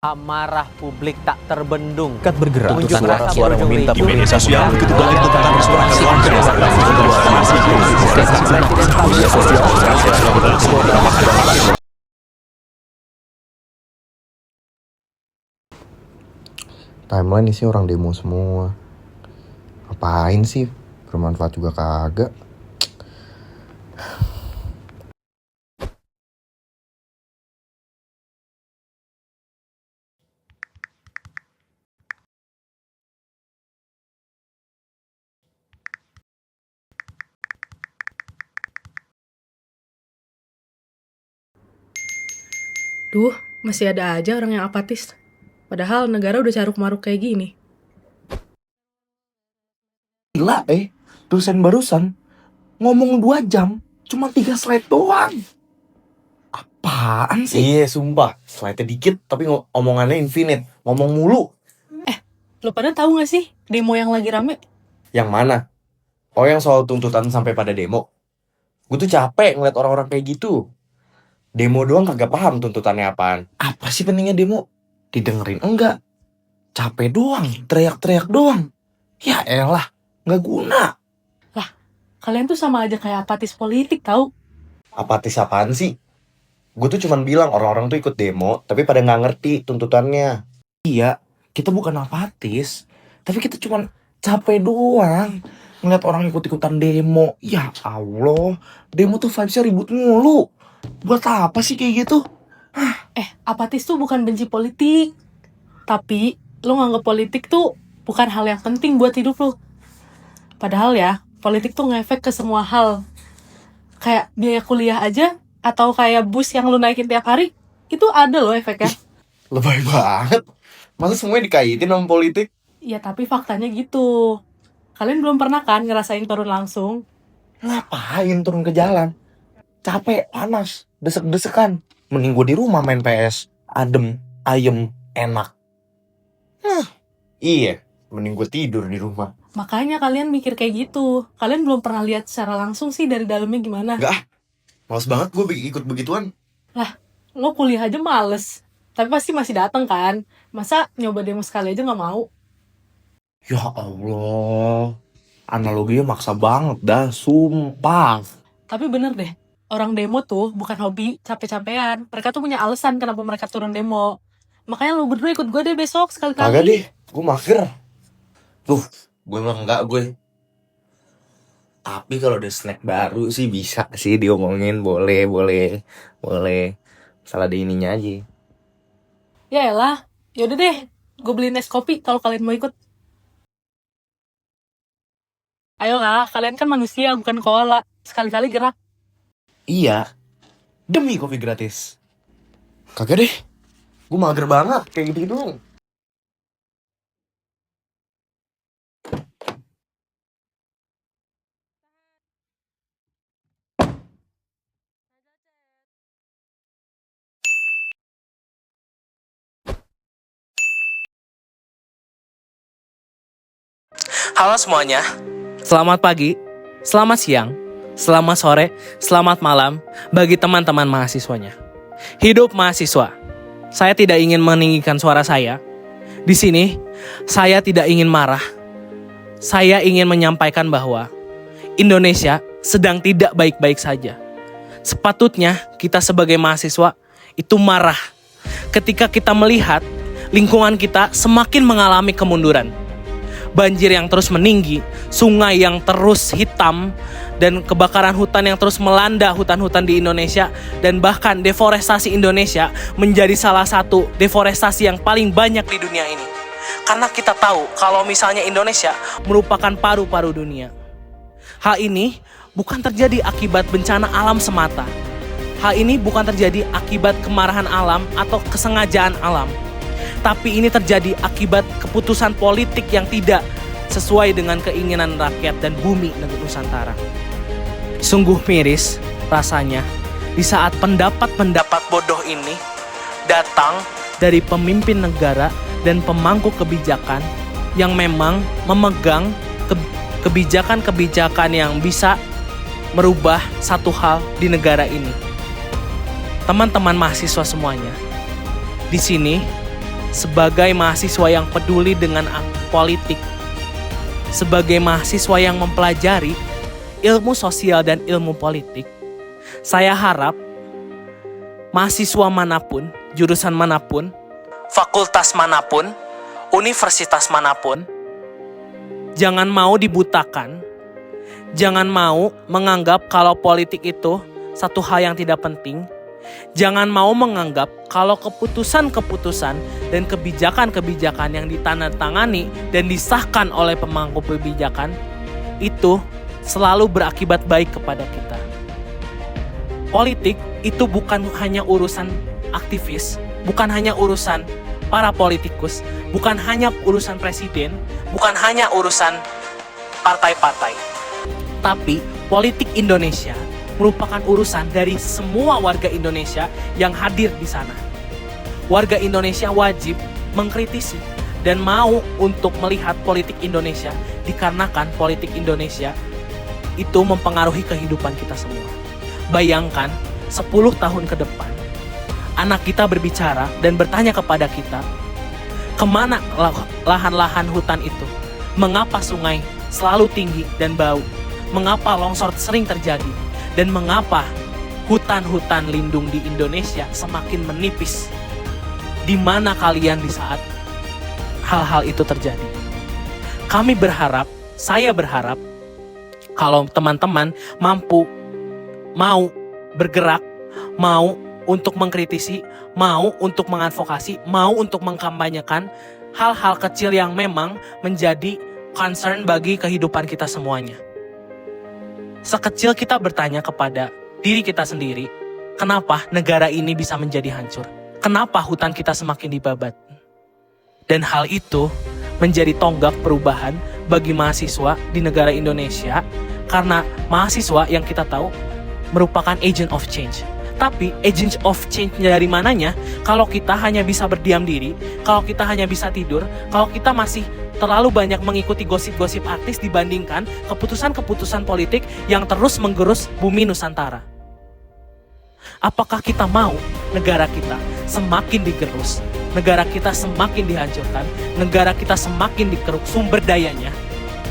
Amarah publik tak terbendung. Kat bergerak Unjuk rasa suara berujung meminta ricuh. di media sosial begitu banyak tentang persoalan Timeline isi orang demo semua. Ngapain sih? Bermanfaat juga kagak. Duh, masih ada aja orang yang apatis. Padahal negara udah caruk-maruk kayak gini. Gila dosen barusan ngomong 2 jam, cuma 3 slide doang. Apaan sih? Iya sumpah, slide-nya dikit tapi omongannya infinite, ngomong mulu. Lo pada tahu gak sih demo yang lagi rame? Yang mana? Oh yang soal tuntutan sampai pada demo. Gue tuh capek ngeliat orang-orang kayak gitu. Demo doang kagak paham tuntutannya apaan. Apa sih pentingnya demo? Didengerin enggak? Capek doang, teriak-teriak doang. Ya elah, nggak guna. Kalian tuh sama aja kayak apatis politik tahu? Apatis apaan sih? Gue tuh cuman bilang orang-orang tuh ikut demo tapi pada nggak ngerti tuntutannya. Iya, kita bukan apatis, tapi kita cuman capek doang ngeliat orang ikut-ikutan demo. Ya Allah, demo tuh vibes-nya ribut mulu. Buat apa sih kayak gitu? Apatis tuh bukan benci politik. Tapi lo nganggap politik tuh bukan hal yang penting buat hidup lo. Padahal ya, politik tuh ngefek ke semua hal. Kayak biaya kuliah aja, atau kayak bus yang lo naikin tiap hari, itu ada loh efeknya. Lebay banget. Masa semuanya dikaitin sama politik? Ya tapi faktanya gitu. Kalian belum pernah kan ngerasain turun langsung? Ngapain turun ke jalan? Capek, panas, desek-desekan. Mending gue di rumah main PS. Adem, ayem, enak. Iya, mending gue tidur di rumah. Makanya kalian mikir kayak gitu. Kalian belum pernah lihat secara langsung sih dari dalamnya gimana. Enggak, males banget gue ikut begituan. Lo kuliah aja males. Tapi pasti masih dateng kan. Masa nyoba demo sekali aja gak mau? Ya Allah, analoginya maksa banget dah, sumpah. Tapi bener deh, orang demo tuh bukan hobi capek-capean. Mereka tuh punya alasan kenapa mereka turun demo. Makanya lo berdua ikut gue deh besok sekali-kali. Kagak deh, gue mager. Tuh, gue bilang enggak gue. Tapi kalau ada snack baru sih bisa sih diomongin, boleh. Salah di ininya aja. Ya elah, yaudah deh. Gue beliin es kopi kalau kalian mau ikut. Ayolah, kalian kan manusia bukan koala. Sekali-kali gerak. Iya, demi kopi gratis. Kagak deh, gue mager banget kayak gitu dong. Halo semuanya, selamat pagi, selamat siang, selamat sore, selamat malam bagi teman-teman mahasiswanya. Hidup mahasiswa. Saya tidak ingin meninggikan suara saya. Di sini, saya tidak ingin marah. Saya ingin menyampaikan bahwa Indonesia sedang tidak baik-baik saja. Sepatutnya kita sebagai mahasiswa itu marah ketika kita melihat lingkungan kita semakin mengalami kemunduran. Banjir yang terus meninggi, sungai yang terus hitam, dan kebakaran hutan yang terus melanda hutan-hutan di Indonesia, dan bahkan deforestasi Indonesia menjadi salah satu deforestasi yang paling banyak di dunia ini. Karena kita tahu kalau misalnya Indonesia merupakan paru-paru dunia. Hal ini bukan terjadi akibat bencana alam semata. Hal ini bukan terjadi akibat kemarahan alam atau kesengajaan alam. Tapi ini terjadi akibat keputusan politik yang tidak sesuai dengan keinginan rakyat dan bumi negeri Nusantara. Sungguh miris rasanya di saat pendapat-pendapat bodoh ini datang dari pemimpin negara dan pemangku kebijakan yang memang memegang kebijakan-kebijakan yang bisa merubah satu hal di negara ini. Teman-teman mahasiswa semuanya, di sini sebagai mahasiswa yang peduli dengan politik, sebagai mahasiswa yang mempelajari ilmu sosial dan ilmu politik, saya harap mahasiswa manapun, jurusan manapun, fakultas manapun, universitas manapun, jangan mau dibutakan, jangan mau menganggap kalau politik itu satu hal yang tidak penting. Jangan mau menganggap kalau keputusan-keputusan dan kebijakan-kebijakan yang ditandatangani dan disahkan oleh pemangku kebijakan itu selalu berakibat baik kepada kita. Politik itu bukan hanya urusan aktivis, bukan hanya urusan para politikus, bukan hanya urusan presiden, bukan hanya urusan partai-partai. Tapi politik Indonesia merupakan urusan dari semua warga Indonesia yang hadir di sana. Warga Indonesia wajib mengkritisi dan mau untuk melihat politik Indonesia dikarenakan politik Indonesia itu mempengaruhi kehidupan kita semua. Bayangkan 10 tahun ke depan, anak kita berbicara dan bertanya kepada kita, kemana lahan-lahan hutan itu? Mengapa sungai selalu tinggi dan bau? Mengapa longsor sering terjadi? Dan mengapa hutan-hutan lindung di Indonesia semakin menipis? Di mana kalian di saat hal-hal itu terjadi? Kami berharap, saya berharap, kalau teman-teman mau bergerak, mau untuk mengkritisi, mau untuk mengadvokasi, mau untuk mengkampanyekan hal-hal kecil yang memang menjadi concern bagi kehidupan kita semuanya. Sekecil kita bertanya kepada diri kita sendiri, kenapa negara ini bisa menjadi hancur? Kenapa hutan kita semakin dibabat? Dan hal itu menjadi tonggak perubahan bagi mahasiswa di negara Indonesia, karena mahasiswa yang kita tahu merupakan agent of change. Tapi agent of change dari mananya kalau kita hanya bisa berdiam diri, kalau kita hanya bisa tidur, kalau kita masih terlalu banyak mengikuti gosip-gosip artis dibandingkan keputusan-keputusan politik yang terus menggerus bumi Nusantara. Apakah kita mau negara kita semakin digerus, negara kita semakin dihancurkan, negara kita semakin dikeruk sumber dayanya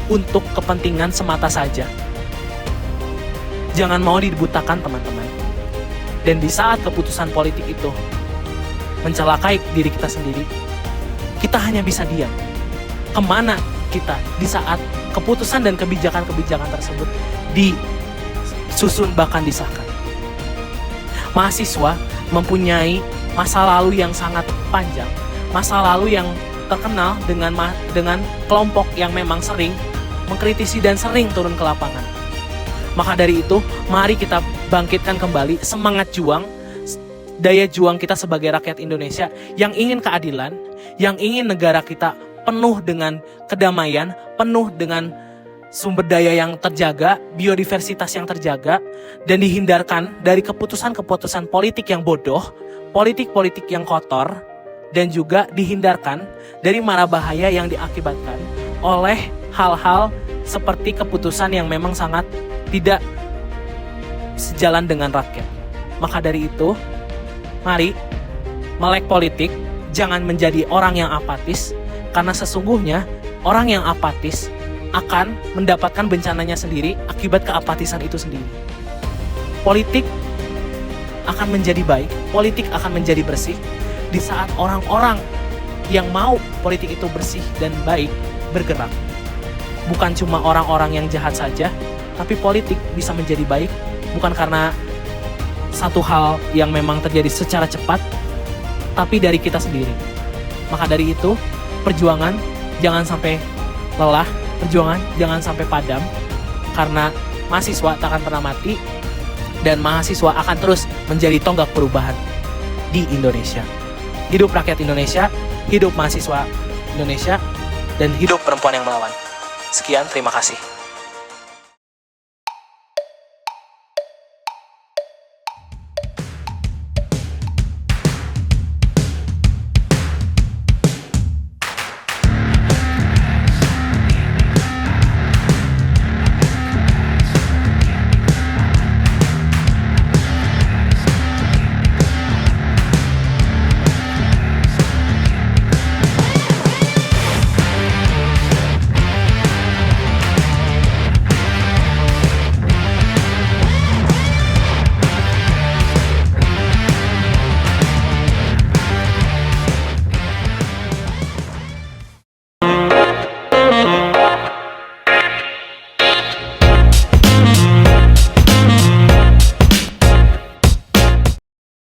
untuk kepentingan semata saja? Jangan mau dibutakan, teman-teman. Dan di saat keputusan politik itu mencelakai diri kita sendiri, kita hanya bisa diam. Kemana kita di saat keputusan dan kebijakan-kebijakan tersebut disusun bahkan disahkan? Mahasiswa mempunyai masa lalu yang sangat panjang, masa lalu yang terkenal dengan kelompok yang memang sering mengkritisi dan sering turun ke lapangan. Maka dari itu, mari kita bangkitkan kembali semangat juang, daya juang kita sebagai rakyat Indonesia yang ingin keadilan, yang ingin negara kita penuh dengan kedamaian, penuh dengan sumber daya yang terjaga, biodiversitas yang terjaga, dan dihindarkan dari keputusan-keputusan politik yang bodoh, politik-politik yang kotor, dan juga dihindarkan dari mara bahaya yang diakibatkan oleh hal-hal seperti keputusan yang memang sangat tidak sejalan dengan rakyat. Maka dari itu, mari melek politik, jangan menjadi orang yang apatis, karena sesungguhnya orang yang apatis akan mendapatkan bencananya sendiri akibat keapatisan itu sendiri. Politik akan menjadi baik, politik akan menjadi bersih di saat orang-orang yang mau politik itu bersih dan baik bergerak. Bukan cuma orang-orang yang jahat saja, tapi politik bisa menjadi baik bukan karena satu hal yang memang terjadi secara cepat, tapi dari kita sendiri. Maka dari itu, perjuangan jangan sampai lelah, perjuangan jangan sampai padam, karena mahasiswa tak akan pernah mati, dan mahasiswa akan terus menjadi tonggak perubahan di Indonesia. Hidup rakyat Indonesia, hidup mahasiswa Indonesia, dan hidup perempuan yang melawan. Sekian, terima kasih.